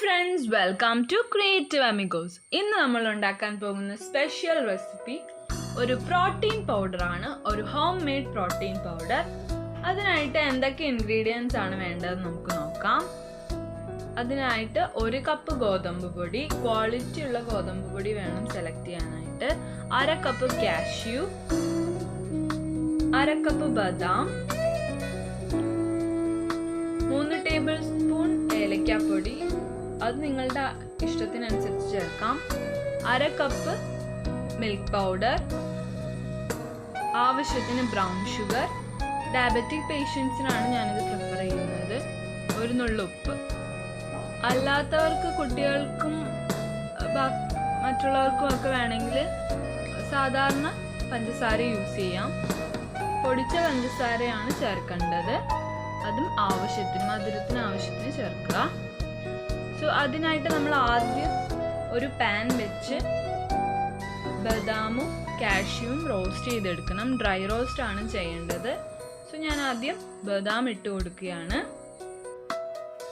friends, welcome to Creative Amigos. ഇന്ന് നമ്മൾ ഉണ്ടാക്കാൻ പോകുന്ന സ്പെഷ്യൽ റെസിപ്പി ഒരു പ്രോട്ടീൻ പൗഡർ ആണ്, ഒരു ഹോം മെയ്ഡ് പ്രോട്ടീൻ പൗഡർ. അതിനായിട്ട് എന്തൊക്കെ ഇൻഗ്രീഡിയൻസ് ആണ് വേണ്ടതെന്ന് നമുക്ക് നോക്കാം. അതിനായിട്ട് 1 കപ്പ് ഗോതമ്പ് പൊടി, ക്വാളിറ്റി ഉള്ള ഗോതമ്പ് പൊടി വേണം സെലക്ട് ചെയ്യാനായിട്ട്. 1/2 കപ്പ് കാഷ്യൂ, 1/2 കപ്പ് ബദാം, 3 ടേബിൾ സ്പൂൺ ഏലക്കാപ്പൊടി, അത് നിങ്ങളുടെ ഇഷ്ടത്തിനനുസരിച്ച് ചേർക്കാം. 1/2 കപ്പ് മിൽക്ക് പൗഡർ, ആവശ്യത്തിന് ബ്രൗൺ ഷുഗർ. ഡയബറ്റിക് പേഷ്യൻസിനാണ് ഞാനിത് പ്രിഫർ ചെയ്യുന്നത്. 1 നുള്ളു ഉപ്പ്. അല്ലാത്തവർക്ക്, കുട്ടികൾക്കും മറ്റുള്ളവർക്കും ഒക്കെ വേണമെങ്കിൽ സാധാരണ പഞ്ചസാര യൂസ് ചെയ്യാം. പൊടിച്ച പഞ്ചസാരയാണ് ചേർക്കേണ്ടത്. അതും മധുരത്തിന് ആവശ്യത്തിന് ചേർക്കുക. സോ അതിനായിട്ട് നമ്മൾ ആദ്യം ഒരു പാൻ വെച്ച് ബദാമും കാഷ്യൂവും റോസ്റ്റ് ചെയ്തെടുക്കണം. ഡ്രൈ റോസ്റ്റ് ആണ് ചെയ്യേണ്ടത്. സോ ഞാൻ ആദ്യം ബദാം ഇട്ട് കൊടുക്കുകയാണ്.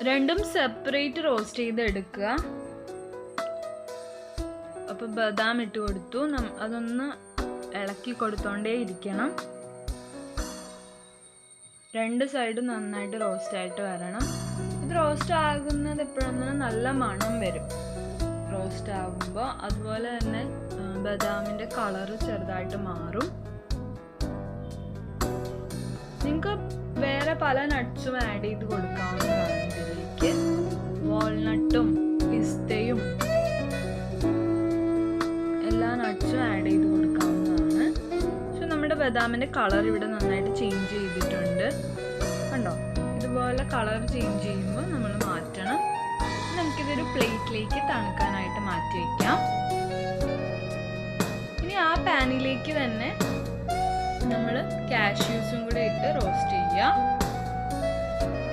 രണ്ടും സെപ്പറേറ്റ് റോസ്റ്റ് ചെയ്തെടുക്കുക. അപ്പോൾ ബദാം ഇട്ട് കൊടുത്തു. അതൊന്ന് ഇളക്കി കൊടുത്തോണ്ടേ ഇരിക്കണം. 2 സൈഡും നന്നായിട്ട് റോസ്റ്റ് ആയിട്ട് വരണം. ഇത് റോസ്റ്റ് ആകുന്നത് എപ്പോഴെന്ന് നല്ല മണം വരും റോസ്റ്റ് ആകുമ്പോൾ. അതുപോലെ തന്നെ ബദാമിൻ്റെ കളറ് ചെറുതായിട്ട് മാറും. നിങ്ങൾക്ക് വേറെ പല നട്ട്സും ആഡ് ചെയ്ത് കൊടുക്കാവുന്നതാണ്. ഇതിലേക്ക് വാൾനട്ടും പിസ്തയും എല്ലാ നട്ട്സും ആഡ് ചെയ്ത് കൊടുക്കാവുന്നതാണ്. സോ നമ്മുടെ ബദാമിൻ്റെ കളർ ഇവിടെ നന്നായിട്ട് ചേഞ്ച് ചെയ്തിട്ടുണ്ട്. കണ്ടോ? ഇതുപോലെ കളർ ചേഞ്ച് ചെയ്യുമ്പോൾ നമ്മൾ മാറ്റണം. നമുക്കിതൊരു പ്ലേറ്റിലേക്ക് തണുക്കാനായിട്ട് മാറ്റി വയ്ക്കാം. ഇനി ആ പാനിലേക്ക് തന്നെ നമ്മൾ കാഷ്യൂസും കൂടെ ഇട്ട് റോസ്റ്റ് ചെയ്യുക.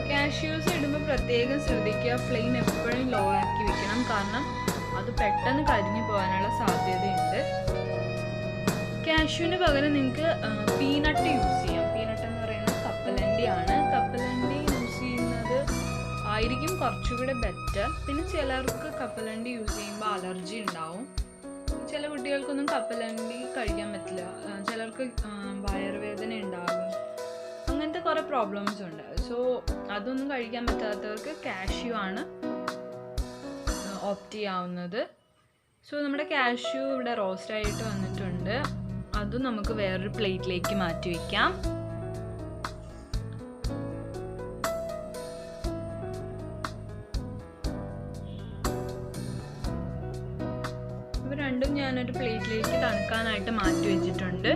കാഷ്യൂസ് ഇടുമ്പോൾ പ്രത്യേകം ശ്രദ്ധിക്കുക, ഫ്ലെയിം എപ്പോഴും ലോ ആക്കി വെക്കണം. കാരണം അത് പെട്ടെന്ന് കരിഞ്ഞു പോകാനുള്ള സാധ്യതയുണ്ട്. കാഷ്യൂവിന് പകരം നിങ്ങൾക്ക് പീനട്ട് യൂസ് ചെയ്യാം. പീനട്ട് എന്ന് പറയുന്നത് കപ്പലണ്ടിയാണ്. കപ്പലണ്ടി യൂസ് ചെയ്യുന്നത് ആയിരിക്കും കുറച്ചുകൂടെ ബെറ്റർ. പിന്നെ ചിലർക്ക് കപ്പലണ്ടി യൂസ് ചെയ്യുമ്പോൾ അലർജി ഉണ്ടാവും. ചില കുട്ടികൾക്കൊന്നും കപ്പലണ്ടി കഴിക്കാൻ പറ്റില്ല. ചിലർക്ക് വയറുവേദന ഉണ്ടാകും. അങ്ങനത്തെ കുറേ പ്രോബ്ലംസ് ഉണ്ട്. സോ അതൊന്നും കഴിക്കാൻ പറ്റാത്തവർക്ക് കാഷ്യൂ ആണ് ഓപ്റ്റ് ചെയ്യാവുന്നത്. സോ നമ്മുടെ കാഷ്യൂ ഇവിടെ റോസ്റ്റ് ആയിട്ട് വന്നിട്ടുണ്ട്. അതും നമുക്ക് വേറൊരു പ്ലേറ്റിലേക്ക് മാറ്റി വയ്ക്കാം. ഇവ രണ്ടും ഞാനൊരു പ്ലേറ്റിലേക്ക് തണുക്കാനായിട്ട് മാറ്റി വെച്ചിട്ടുണ്ട്.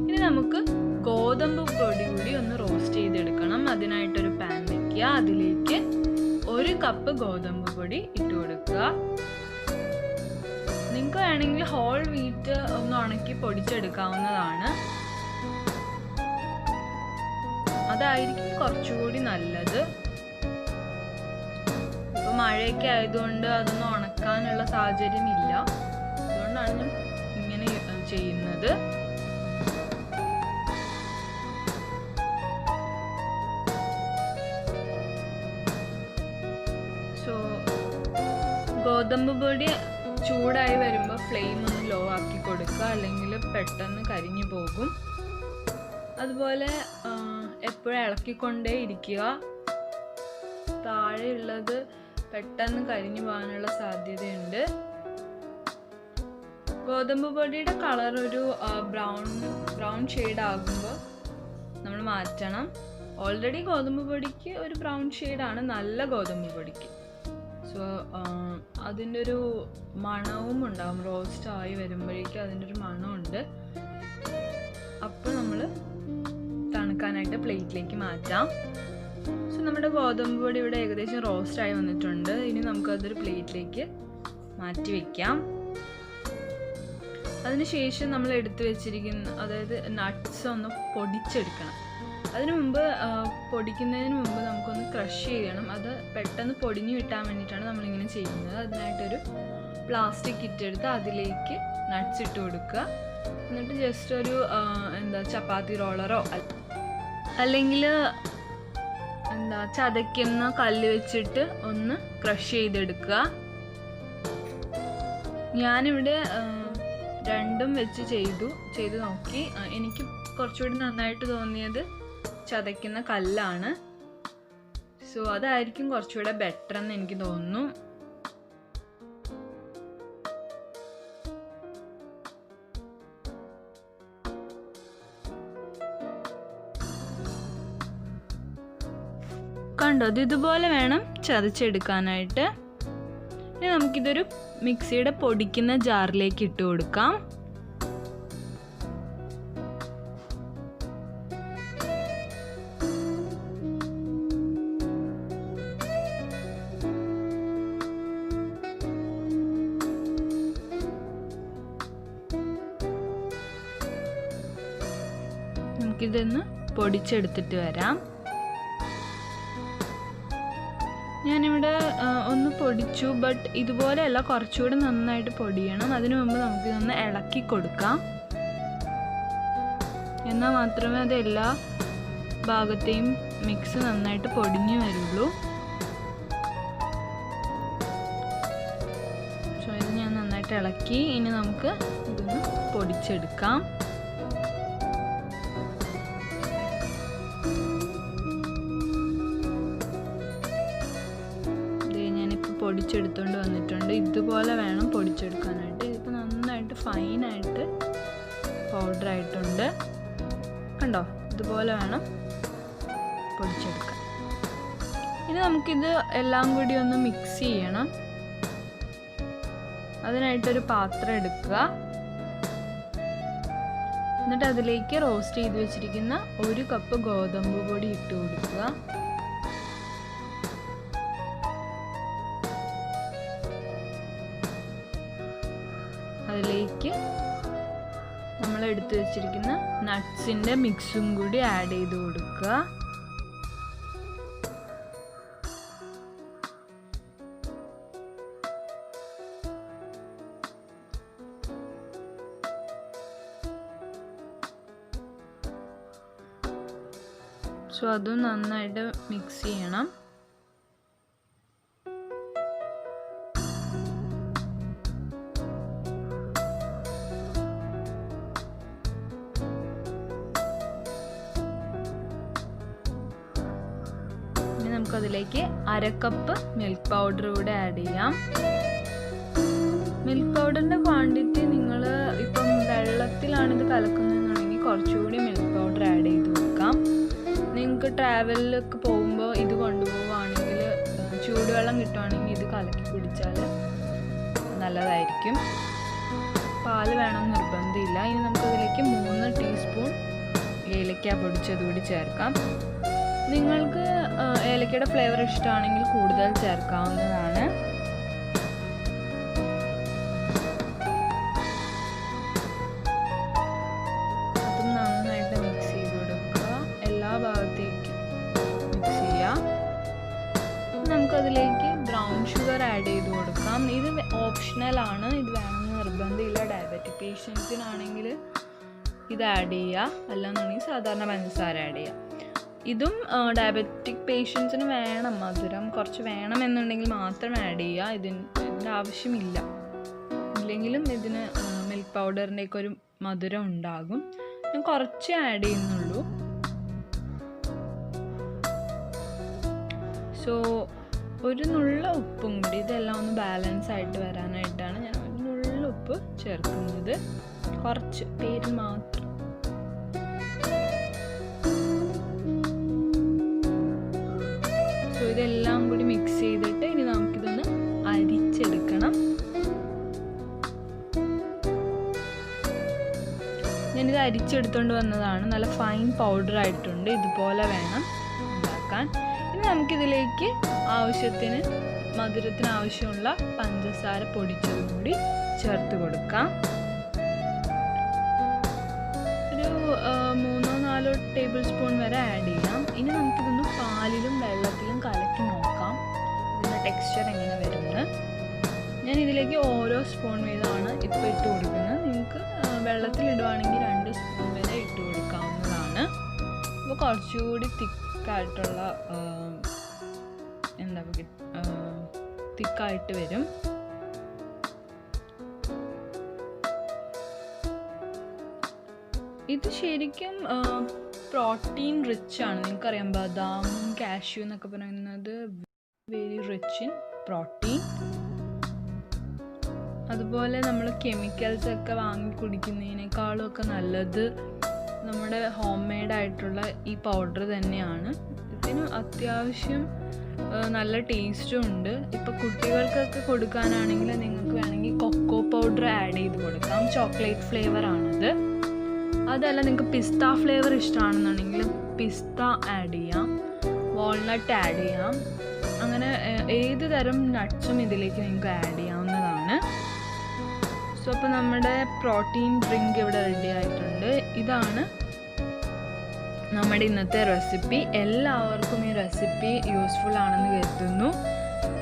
ഇനി നമുക്ക് ഗോതമ്പ് പൊടി കൂടി ഒന്ന് റോസ്റ്റ് ചെയ്തെടുക്കണം. അതിനായിട്ടൊരു പാൻ വയ്ക്കുക. അതിലേക്ക് 1 കപ്പ് ഗോതമ്പ് പൊടി ഇട്ട് കൊടുക്കുക. നിങ്ങൾക്ക് വേണമെങ്കിൽ ഹോൾ വീറ്റ് ഒന്ന് ഉണക്കി പൊടിച്ചെടുക്കാവുന്നതാണ്. അതായിരിക്കും കുറച്ചുകൂടി നല്ലത്. ഇപ്പൊ മഴയൊക്കെ ആയതുകൊണ്ട് അതൊന്നും ഉണക്കാനുള്ള സാഹചര്യം ഇല്ല. അതുകൊണ്ടാണ് ഞാൻ ഇങ്ങനെ ചെയ്യുന്നത്. സോ ഗോതമ്പ് പൊടി ചൂടായി വരുമ്പോൾ ഫ്ലെയിം ഒന്ന് ലോ ആക്കി കൊടുക്കുക, അല്ലെങ്കിൽ പെട്ടെന്ന് കരിഞ്ഞു പോകും. അതുപോലെ എപ്പോഴും ഇളക്കിക്കൊണ്ടേ ഇരിക്കുക. താഴെയുള്ളത് പെട്ടെന്ന് കരിഞ്ഞു പോകാനുള്ള സാധ്യതയുണ്ട്. ഗോതമ്പ് പൊടിയുടെ കളർ ഒരു ബ്രൗൺ ഷെയ്ഡ് ആകുമ്പോൾ നമ്മൾ മാറ്റണം. ഓൾറെഡി ഗോതമ്പ് പൊടിക്ക് ഒരു ബ്രൗൺ ഷെയ്ഡാണ് നല്ല ഗോതമ്പ് പൊടിക്ക്. സോ അതിൻ്റെ ഒരു മണവും ഉണ്ടാകും. റോസ്റ്റ് ആയി വരുമ്പോഴേക്കും അതിൻ്റെ ഒരു മണമുണ്ട്. അപ്പോൾ നമ്മൾ തണുക്കാനായിട്ട് പ്ലേറ്റിലേക്ക് മാറ്റാം. സോ നമ്മുടെ ഗോതമ്പ് പൊടി ഇവിടെ ഏകദേശം റോസ്റ്റ് ആയി വന്നിട്ടുണ്ട്. ഇനി നമുക്കതൊരു പ്ലേറ്റിലേക്ക് മാറ്റി വയ്ക്കാം. അതിനുശേഷം നമ്മൾ എടുത്തു വെച്ചിരിക്കുന്ന, അതായത് നട്ട്സ് ഒന്ന് പൊടിച്ചെടുക്കണം. പൊടിക്കുന്നതിന് മുമ്പ് നമുക്കൊന്ന് ക്രഷ് ചെയ്യണം. അത് പെട്ടെന്ന് പൊടിഞ്ഞു കിട്ടാൻ വേണ്ടിയിട്ടാണ് നമ്മളിങ്ങനെ ചെയ്യുന്നത്. അതിനായിട്ടൊരു പ്ലാസ്റ്റിക് കിറ്റെടുത്ത് അതിലേക്ക് നട്ട്സ് ഇട്ട് കൊടുക്കുക. എന്നിട്ട് ജസ്റ്റ് ഒരു ചപ്പാത്തി റോളറോ അല്ലെങ്കിൽ എന്താ ചതയ്ക്കുന്ന കല്ല് വെച്ചിട്ട് ഒന്ന് ക്രഷ് ചെയ്തെടുക്കുക. ഞാനിവിടെ രണ്ടും വെച്ച് ചെയ്ത് നോക്കി. എനിക്ക് കുറച്ചുകൂടി നന്നായിട്ട് തോന്നിയത് ചതയ്ക്കുന്ന കല്ലാണ്. സോ അതായിരിക്കും കുറച്ചുകൂടെ ബെറ്റർ എന്ന് എനിക്ക് തോന്നുന്നു. കണ്ടോ, അത് ഇതുപോലെ വേണം ചതച്ചെടുക്കാനായിട്ട്. ഇനി നമുക്കിതൊരു മിക്സിയുടെ പൊടിക്കുന്ന ജാറിലേക്ക് ഇട്ട് കൊടുക്കാം. നമുക്കിതൊന്ന് പൊടിച്ചെടുത്തിട്ട് വരാം. ഞാനിവിടെ ഒന്ന് പൊടിച്ചു, ബട്ട് ഇതുപോലെയല്ല, കുറച്ചുകൂടി നന്നായിട്ട് പൊടിയണം. അതിനു മുമ്പ് നമുക്കിതൊന്ന് ഇളക്കി കൊടുക്കാം. എന്നാൽ മാത്രമേ അത് എല്ലാ ഭാഗത്തെയും മിക്സ് നന്നായിട്ട് പൊടിഞ്ഞു വരുള്ളൂ. സോ ഇത് ഞാൻ നന്നായിട്ട് ഇളക്കി. ഇനി നമുക്ക് ഇതൊന്ന് പൊടിച്ചെടുക്കാം. പൊടിച്ചെടുത്തോണ്ട് വന്നിട്ടുണ്ട്. ഇതുപോലെ വേണം പൊടിച്ചെടുക്കാനായിട്ട്. ഇതിപ്പോൾ നന്നായിട്ട് ഫൈനായിട്ട് പൗഡർ ആയിട്ടുണ്ട്. കണ്ടോ, ഇതുപോലെ വേണം പൊടിച്ചെടുക്കാൻ. ഇനി നമുക്കിത് എല്ലാം കൂടി ഒന്ന് മിക്സ് ചെയ്യണം. അതിനായിട്ടൊരു പാത്രം എടുക്കുക. എന്നിട്ട് അതിലേക്ക് റോസ്റ്റ് ചെയ്ത് വെച്ചിരിക്കുന്ന 1 കപ്പ് ഗോതമ്പ് പൊടി ഇട്ട് കൊടുക്കുക. അതിലേക്ക് നമ്മൾ എടുത്തു വെച്ചിരിക്കുന്ന നട്ട്സിൻ്റെ മിക്സും കൂടി ആഡ് ചെയ്ത് കൊടുക്കുക. സോ അതും നന്നായിട്ട് മിക്സ് ചെയ്യണം. നമുക്കതിലേക്ക് 1/2 കപ്പ് മിൽക്ക് പൗഡർ കൂടെ ആഡ് ചെയ്യാം. മിൽക്ക് പൗഡറിൻ്റെ ക്വാണ്ടിറ്റി നിങ്ങൾ ഇപ്പം വെള്ളത്തിലാണിത് കലക്കുന്നതെന്നുണ്ടെങ്കിൽ കുറച്ചുകൂടി മിൽക്ക് പൗഡർ ആഡ് ചെയ്ത് കൊടുക്കാം. നിങ്ങൾക്ക് ട്രാവലിലൊക്കെ പോകുമ്പോൾ ഇത് കൊണ്ടുപോവുകയാണെങ്കിൽ, ചൂടുവെള്ളം കിട്ടുവാണെങ്കിൽ ഇത് കലക്കി കുടിച്ചാൽ നല്ലതായിരിക്കും. പാല് വേണമെന്ന് നിർബന്ധമില്ല. ഇനി നമുക്കതിലേക്ക് 3 ടീസ്പൂൺ ഏലക്ക പൊടിച്ചത് കൂടി ചേർക്കാം. നിങ്ങൾക്ക് ഏലക്കയുടെ ഫ്ലേവർ ഇഷ്ടമാണെങ്കിൽ കൂടുതൽ ചേർക്കാവുന്നതാണ്. അതും നന്നായിട്ട് മിക്സ് ചെയ്ത് കൊടുക്കുക. എല്ലാ ഭാഗത്തേക്കും മിക്സ് ചെയ്യാം. നമുക്കതിലേക്ക് ബ്രൗൺ ഷുഗർ ആഡ് ചെയ്ത് കൊടുക്കാം. ഇത് ഓപ്ഷണലാണ്, ഇത് വേണമെന്ന് നിർബന്ധമില്ല. ഡയബറ്റിക് പേഷ്യൻസിനാണെങ്കിൽ ഇത് ആഡ് ചെയ്യുക, അല്ലാന്നുണ്ടെങ്കിൽ സാധാരണ പഞ്ചസാര ആഡ് ചെയ്യുക. ഇതും ഡയബറ്റിക് പേഷ്യൻസിന് വേണം, മധുരം കുറച്ച് വേണമെന്നുണ്ടെങ്കിൽ മാത്രം ആഡ് ചെയ്യുക. ഇതിൻ്റെ ആവശ്യമില്ല. ഇല്ലെങ്കിലും ഇതിന് മിൽക്ക് പൗഡറിൻ്റെയൊക്കെ ഒരു മധുരം ഉണ്ടാകും. ഞാൻ കുറച്ച് ആഡ് ചെയ്യുന്നുള്ളൂ. സോ ഒരു നുള്ള ഉപ്പും കൂടി, ഇതെല്ലാം ഒന്ന് ബാലൻസ് ആയിട്ട് വരാനായിട്ടാണ് ഞാൻ ഒരു നുള്ള ഉപ്പ് ചേർക്കുന്നത്. കുറച്ച് പേരിൽ മാത്രം. ഇതെല്ലാം കൂടി മിക്സ് ചെയ്തിട്ട് ഇനി നമുക്കിതൊന്ന് അരിച്ചെടുക്കണം. ഞാനിത് അരിച്ചെടുത്തോണ്ട് വന്നതാണ്. നല്ല ഫൈൻ പൗഡർ ആയിട്ടുണ്ട്. ഇതുപോലെ വേണം ഉണ്ടാക്കാൻ. ഇനി നമുക്കിതിലേക്ക് ആവശ്യത്തിന് മധുരത്തിന് ആവശ്യമുള്ള പഞ്ചസാര പൊടിച്ചതും കൂടി ചേർത്ത് കൊടുക്കാം. ഒരു 3-4 ടേബിൾ സ്പൂൺ വരെ ആഡ് ചെയ്യാം. ഇനി നമുക്കിതൊന്ന് പാലിലും വെള്ളത്തിലും കലക്കി നോക്കാം ഇതിൻ്റെ ടെക്സ്ചർ എങ്ങനെ വരുന്നത്. ഞാൻ ഇതിലേക്ക് ഓരോ സ്പൂൺ വീതമാണ് ഇപ്പോൾ ഇട്ട് കൊടുക്കുന്നത്. നിങ്ങൾക്ക് വെള്ളത്തിലിടുവാണെങ്കിൽ 2 സ്പൂൺ വരെ ഇട്ട് കൊടുക്കാവുന്നതാണ്. അപ്പോൾ കുറച്ചുകൂടി തിക്ക് തിക്കായിട്ടുള്ള എന്താ തിക്കായിട്ട് വരും. ഇത് ശരിക്കും പ്രോട്ടീൻ റിച്ച് ആണ്. നിങ്ങൾക്കറിയാം ബദാം കാഷ്യൂ എന്നൊക്കെ പറയുന്നത് വെരി റിച്ച് ഇൻ പ്രോട്ടീൻ. അതുപോലെ നമ്മൾ കെമിക്കൽസ് ഒക്കെ വാങ്ങി കുടിക്കുന്നതിനേക്കാളും ഒക്കെ നല്ലത് നമ്മുടെ ഹോം മെയ്ഡായിട്ടുള്ള ഈ പൗഡർ തന്നെയാണ്. ഇതിന് അത്യാവശ്യം നല്ല ടേസ്റ്റും ഉണ്ട്. ഇപ്പോൾ കുട്ടികൾക്കൊക്കെ കൊടുക്കാനാണെങ്കിൽ നിങ്ങൾക്ക് വേണമെങ്കിൽ കൊക്കോ പൗഡർ ആഡ് ചെയ്ത് കൊടുക്കാം. ചോക്ലേറ്റ് ഫ്ലേവറാണിത്. അതല്ല നിങ്ങൾക്ക് പിസ്ത ഫ്ലേവർ ഇഷ്ടമാണെന്നുണ്ടെങ്കിൽ പിസ്ത ആഡ് ചെയ്യാം, വാൾനട്ട് ആഡ് ചെയ്യാം. അങ്ങനെ ഏത് തരം നട്ട്സും ഇതിലേക്ക് നിങ്ങൾക്ക് ആഡ് ചെയ്യാവുന്നതാണ്. സോ അപ്പോൾ നമ്മുടെ പ്രോട്ടീൻ ഡ്രിങ്ക് ഇവിടെ റെഡി ആയിട്ടുണ്ട്. ഇതാണ് നമ്മുടെ ഇന്നത്തെ റെസിപ്പി. എല്ലാവർക്കും ഈ റെസിപ്പി യൂസ്ഫുൾ ആണെന്ന് കരുതുന്നു.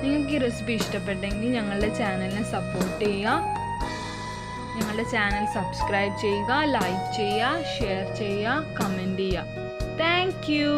നിങ്ങൾക്ക് ഈ റെസിപ്പി ഇഷ്ടപ്പെട്ടെങ്കിൽ ഞങ്ങളുടെ ചാനലിനെ സപ്പോർട്ട് ചെയ്യുക. ഞങ്ങളുടെ ചാനൽ സബ്സ്ക്രൈബ് ചെയ്യുക, ലൈക്ക് ചെയ്യുക, ഷെയർ ചെയ്യുക, കമൻറ്റ് ചെയ്യുക. Thank you.